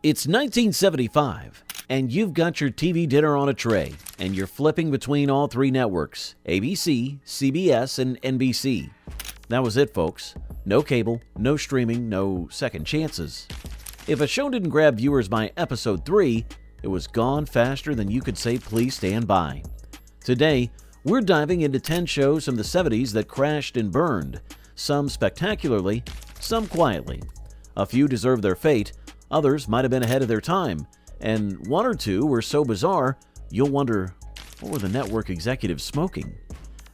It's 1975, and you've got your TV dinner on a tray, and you're flipping between all three networks, ABC, CBS, and NBC. That was it, folks. No cable, no streaming, no second chances. If a show didn't grab viewers by episode 3, it was gone faster than you could say please stand by. Today, we're diving into 10 shows from the 70s that crashed and burned, some spectacularly, some quietly. A few deserve their fate, others might have been ahead of their time, and one or two were so bizarre, you'll wonder, what were the network executives smoking?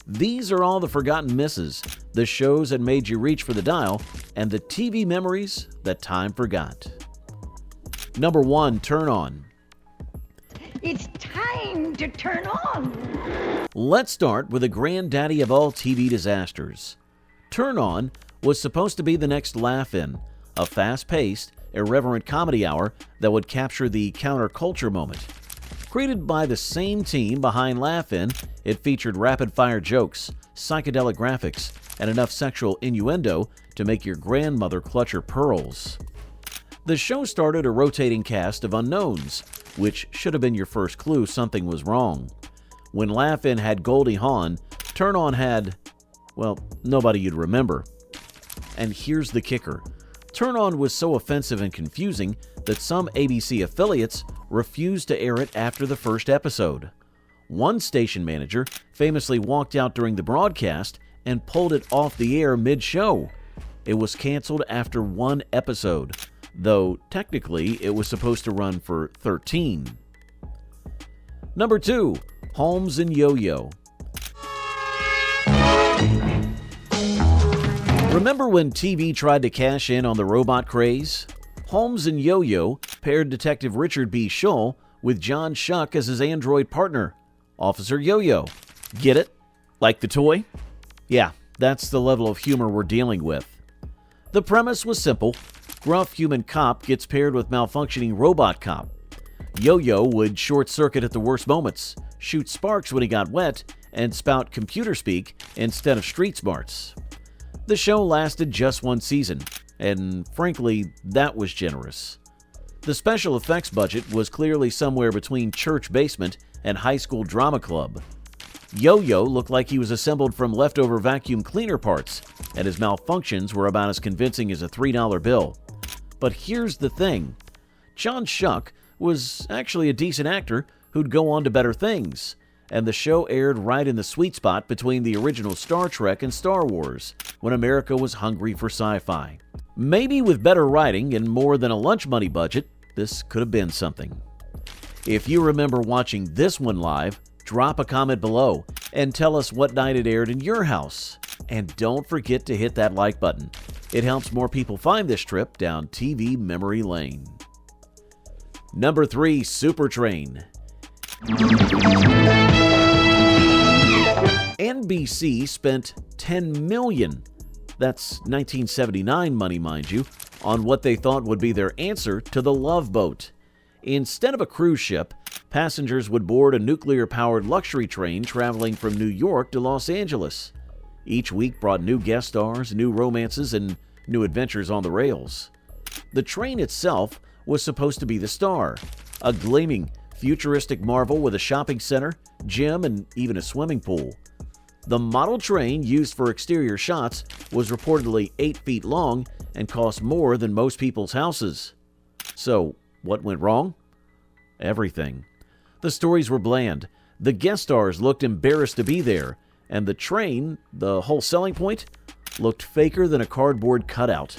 These are all the forgotten misses, the shows that made you reach for the dial, and the TV memories that time forgot. Number 1, Turn On. It's time to turn on. Let's start with the granddaddy of all TV disasters. Turn On was supposed to be the next Laugh-In, a fast-paced, irreverent comedy hour that would capture the counterculture moment. Created by the same team behind Laugh-In, it featured rapid-fire jokes, psychedelic graphics, and enough sexual innuendo to make your grandmother clutch her pearls. The show started a rotating cast of unknowns, which should have been your first clue something was wrong. When Laugh-In had Goldie Hawn, Turn On had, well, nobody you'd remember. And here's the kicker. Turn On was so offensive and confusing that some ABC affiliates refused to air it after the first episode. One station manager famously walked out during the broadcast and pulled it off the air mid-show. It was canceled after 1 episode, though technically it was supposed to run for 13. Number 2, Holmes YoYo. Remember when TV tried to cash in on the robot craze? Holmes YoYo paired Detective Richard B. Shull with John Shuck as his android partner, Officer Yo-Yo. Get it? Like the toy? Yeah, that's the level of humor we're dealing with. The premise was simple. Gruff human cop gets paired with malfunctioning robot cop. Yo-Yo would short-circuit at the worst moments, shoot sparks when he got wet, and spout computer speak instead of street smarts. The show lasted just 1 season, and frankly, that was generous. The special effects budget was clearly somewhere between church basement and high school drama club. Yo-Yo looked like he was assembled from leftover vacuum cleaner parts, and his malfunctions were about as convincing as a $3 bill. But here's the thing. John Shuck was actually a decent actor who'd go on to better things, and the show aired right in the sweet spot between the original Star Trek and Star Wars, when America was hungry for sci-fi. Maybe with better writing and more than a lunch money budget, this could have been something. If you remember watching this one live, drop a comment below and tell us what night it aired in your house. And don't forget to hit that like button. It helps more people find this trip down TV memory lane. Number 3, Supertrain. NBC spent $10 million, that's 1979 money mind you, on what they thought would be their answer to the Love Boat. Instead of a cruise ship, passengers would board a nuclear-powered luxury train traveling from New York to Los Angeles. Each week brought new guest stars, new romances, and new adventures on the rails. The train itself was supposed to be the star, a gleaming, futuristic marvel with a shopping center, gym, and even a swimming pool. The model train used for exterior shots was reportedly 8 feet long and cost more than most people's houses. So, what went wrong? Everything. The stories were bland, the guest stars looked embarrassed to be there, and the train, the whole selling point, looked faker than a cardboard cutout.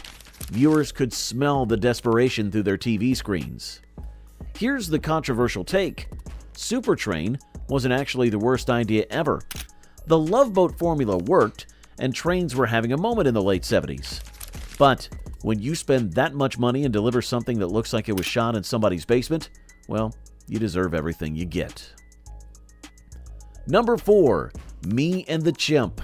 Viewers could smell the desperation through their TV screens. Here's the controversial take. Supertrain wasn't actually the worst idea ever. The Love Boat formula worked, and trains were having a moment in the late 70s. But when you spend that much money and deliver something that looks like it was shot in somebody's basement, well, you deserve everything you get. Number 4, Me and the Chimp.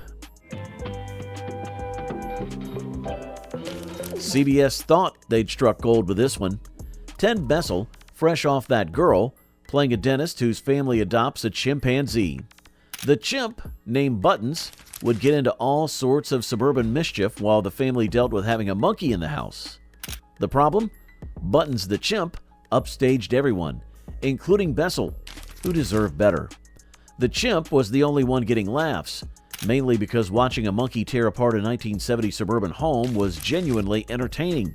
CBS thought they'd struck gold with this one. Ted Bessel, fresh off That Girl, playing a dentist whose family adopts a chimpanzee. The chimp, named Buttons, would get into all sorts of suburban mischief while the family dealt with having a monkey in the house. The problem? Buttons the chimp upstaged everyone, including Bessel, who deserved better. The Chimp was the only one getting laughs, mainly because watching a monkey tear apart a 1970 suburban home was genuinely entertaining.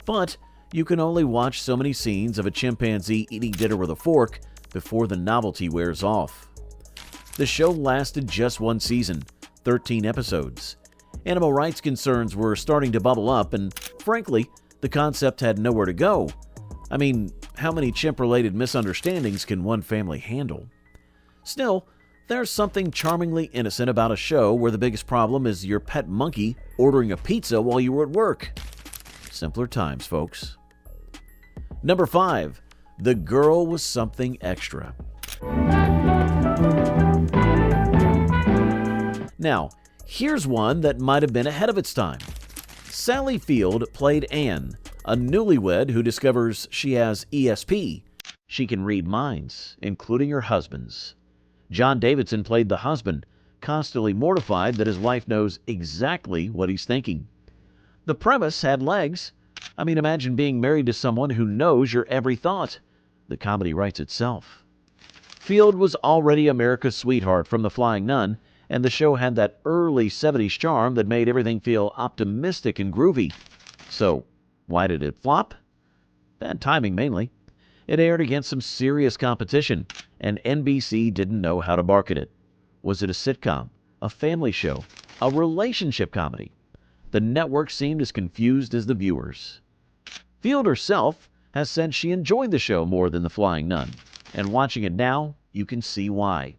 But you can only watch so many scenes of a chimpanzee eating dinner with a fork before the novelty wears off. The show lasted just one season, 13 episodes. Animal rights concerns were starting to bubble up, and frankly, the concept had nowhere to go. I mean, how many chimp-related misunderstandings can one family handle? Still, there's something charmingly innocent about a show where the biggest problem is your pet monkey ordering a pizza while you were at work. Simpler times, folks. Number 5. The Girl Was Something Extra. Now, here's one that might have been ahead of its time. Sally Field played Anne, a newlywed who discovers she has ESP. She can read minds, including her husband's. John Davidson played the husband, constantly mortified that his wife knows exactly what he's thinking. The premise had legs. I mean, imagine being married to someone who knows your every thought. The comedy writes itself. Field was already America's sweetheart from The Flying Nun, and the show had that early 70s charm that made everything feel optimistic and groovy. So, why did it flop? Bad timing, mainly. It aired against some serious competition, and NBC didn't know how to market it. Was it a sitcom, a family show, a relationship comedy? The network seemed as confused as the viewers. Field herself has said she enjoyed the show more than The Flying Nun, and watching it now, you can see why.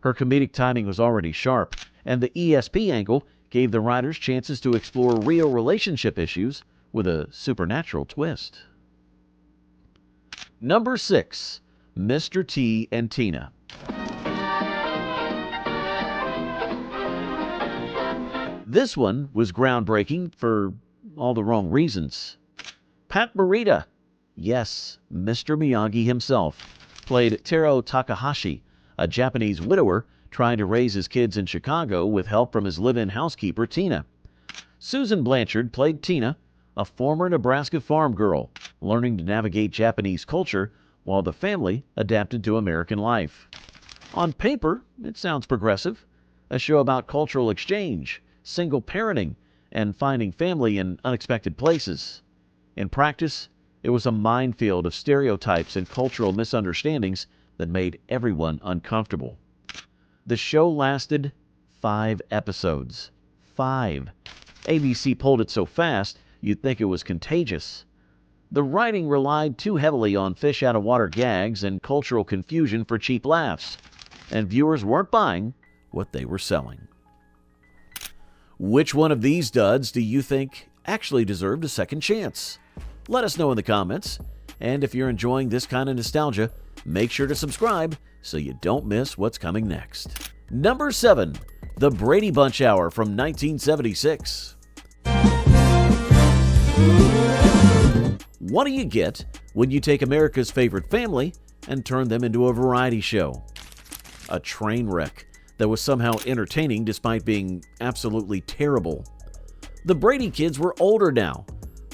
Her comedic timing was already sharp, and the ESP angle gave the writers chances to explore real relationship issues with a supernatural twist. Number 6. Mr. T and Tina. This one was groundbreaking for all the wrong reasons. Pat Morita, yes, Mr. Miyagi himself, played Taro Takahashi, a Japanese widower trying to raise his kids in Chicago with help from his live-in housekeeper, Tina. Susan Blanchard played Tina, a former Nebraska farm girl, learning to navigate Japanese culture while the family adapted to American life. On paper, it sounds progressive, a show about cultural exchange, single parenting, and finding family in unexpected places. In practice, it was a minefield of stereotypes and cultural misunderstandings that made everyone uncomfortable. The show lasted 5 episodes. 5. ABC pulled it so fast, you'd think it was contagious. The writing relied too heavily on fish-out-of-water gags and cultural confusion for cheap laughs, and viewers weren't buying what they were selling. Which one of these duds do you think actually deserved a second chance? Let us know in the comments, and if you're enjoying this kind of nostalgia, make sure to subscribe so you don't miss what's coming next. Number 7. The Brady Bunch Hour from 1976. What do you get when you take America's favorite family and turn them into a variety show? A train wreck that was somehow entertaining despite being absolutely terrible. The Brady kids were older now.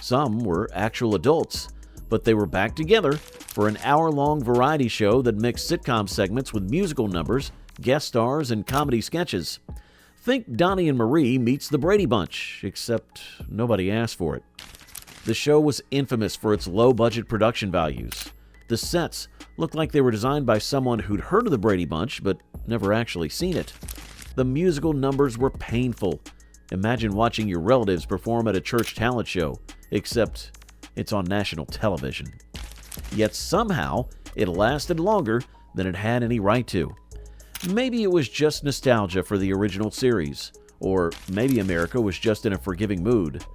Some were actual adults, but they were back together for an hour-long variety show that mixed sitcom segments with musical numbers, guest stars, and comedy sketches. Think Donnie and Marie meets the Brady Bunch, except nobody asked for it. The show was infamous for its low-budget production values. The sets looked like they were designed by someone who'd heard of the Brady Bunch but never actually seen it. The musical numbers were painful. Imagine watching your relatives perform at a church talent show, except it's on national television. Yet somehow, it lasted longer than it had any right to. Maybe it was just nostalgia for the original series, or maybe America was just in a forgiving mood.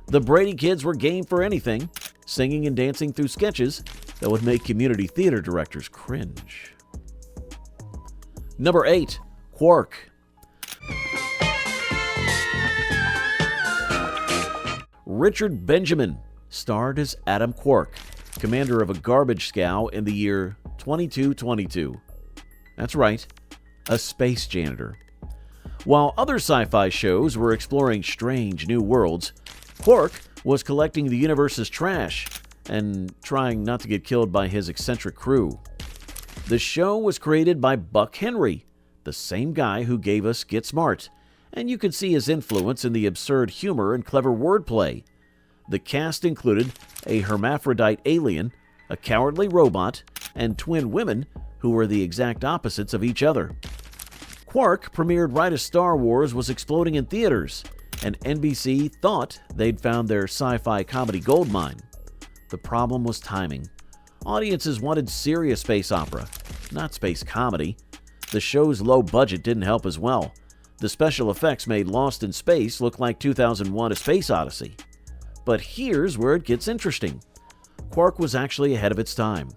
The Brady kids were game for anything, singing and dancing through sketches that would make community theater directors cringe. Number 8. Quark. Richard Benjamin starred as Adam Quark, commander of a garbage scow in the year 2222. That's right, a space janitor. While other sci-fi shows were exploring strange new worlds, Quark was collecting the universe's trash, and trying not to get killed by his eccentric crew. The show was created by Buck Henry, the same guy who gave us Get Smart, and you can see his influence in the absurd humor and clever wordplay. The cast included a hermaphrodite alien, a cowardly robot, and twin women who were the exact opposites of each other. Quark premiered right as Star Wars was exploding in theaters, and NBC thought they'd found their sci-fi comedy goldmine. The problem was timing. Audiences wanted serious space opera, not space comedy. The show's low budget didn't help as well. The special effects made Lost in Space look like 2001: A Space Odyssey. But here's where it gets interesting. Quark was actually ahead of its time.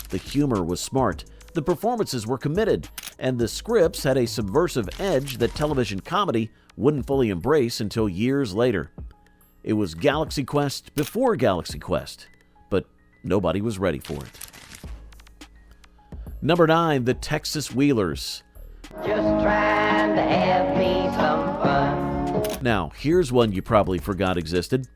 The humor was smart, the performances were committed, and the scripts had a subversive edge that television comedy wouldn't fully embrace until years later. It was Galaxy Quest before Galaxy Quest, but nobody was ready for it. Number 9, The Texas Wheelers. Just trying to have me some fun. Now, here's one you probably forgot existed.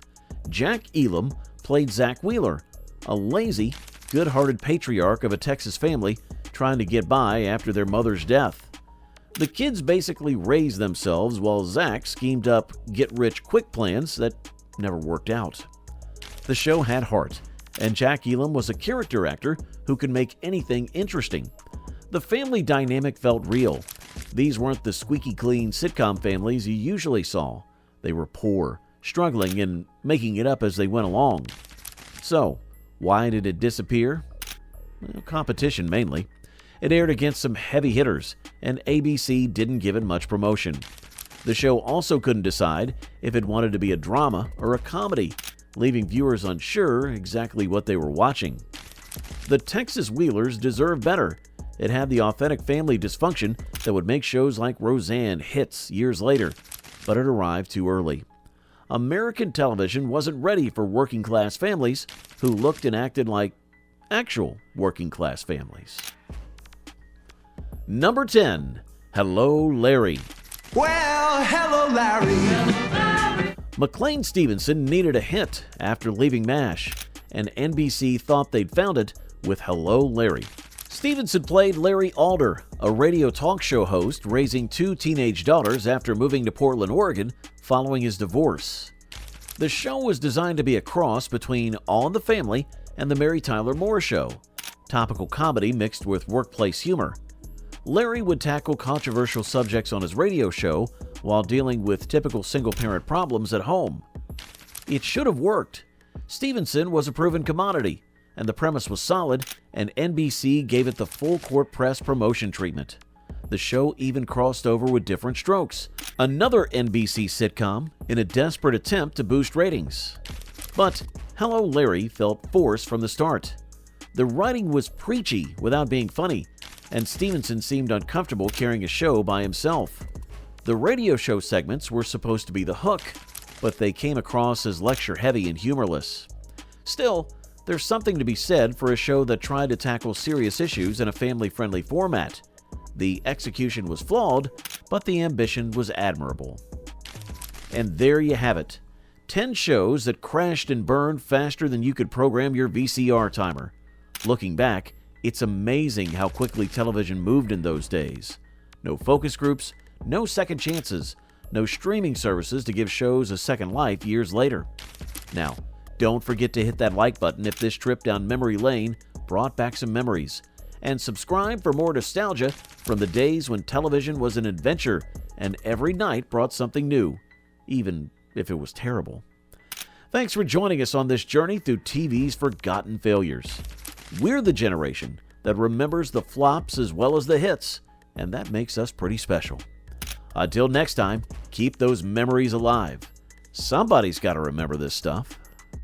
Jack Elam played Zach Wheeler, a lazy, good-hearted patriarch of a Texas family trying to get by after their mother's death. The kids basically raised themselves while Zach schemed up get-rich-quick plans that never worked out. The show had heart, and Jack Elam was a character actor who could make anything interesting. The family dynamic felt real. These weren't the squeaky clean sitcom families you usually saw. They were poor, struggling, and making it up as they went along. So, why did it disappear? Well, competition mainly. It aired against some heavy hitters, and ABC didn't give it much promotion. The show also couldn't decide if it wanted to be a drama or a comedy, leaving viewers unsure exactly what they were watching. The Texas Wheelers deserved better. It had the authentic family dysfunction that would make shows like Roseanne hits years later, but it arrived too early. American television wasn't ready for working-class families who looked and acted like actual working-class families. Number 10, Hello, Larry. Well, hello, Larry. McLean Stevenson needed a hit after leaving MASH, and NBC thought they'd found it with Hello, Larry. Stevenson played Larry Alder, a radio talk show host raising 2 teenage daughters after moving to Portland, Oregon, following his divorce. The show was designed to be a cross between All in the Family and The Mary Tyler Moore Show, topical comedy mixed with workplace humor. Larry would tackle controversial subjects on his radio show while dealing with typical single-parent problems at home. It should have worked. Stevenson was a proven commodity, and the premise was solid, and NBC gave it the full-court press promotion treatment. The show even crossed over with Different Strokes, another NBC sitcom in a desperate attempt to boost ratings. But Hello, Larry felt forced from the start. The writing was preachy without being funny, and Stevenson seemed uncomfortable carrying a show by himself. The radio show segments were supposed to be the hook, but they came across as lecture-heavy and humorless. Still, there's something to be said for a show that tried to tackle serious issues in a family-friendly format. The execution was flawed, but the ambition was admirable. And there you have it. 10 shows that crashed and burned faster than you could program your VCR timer. Looking back, it's amazing how quickly television moved in those days. No focus groups, no second chances, no streaming services to give shows a second life years later. Now, don't forget to hit that like button if this trip down memory lane brought back some memories. And subscribe for more nostalgia from the days when television was an adventure and every night brought something new, even if it was terrible. Thanks for joining us on this journey through TV's forgotten failures. We're the generation that remembers the flops as well as the hits, and that makes us pretty special. Until next time, keep those memories alive. Somebody's got to remember this stuff.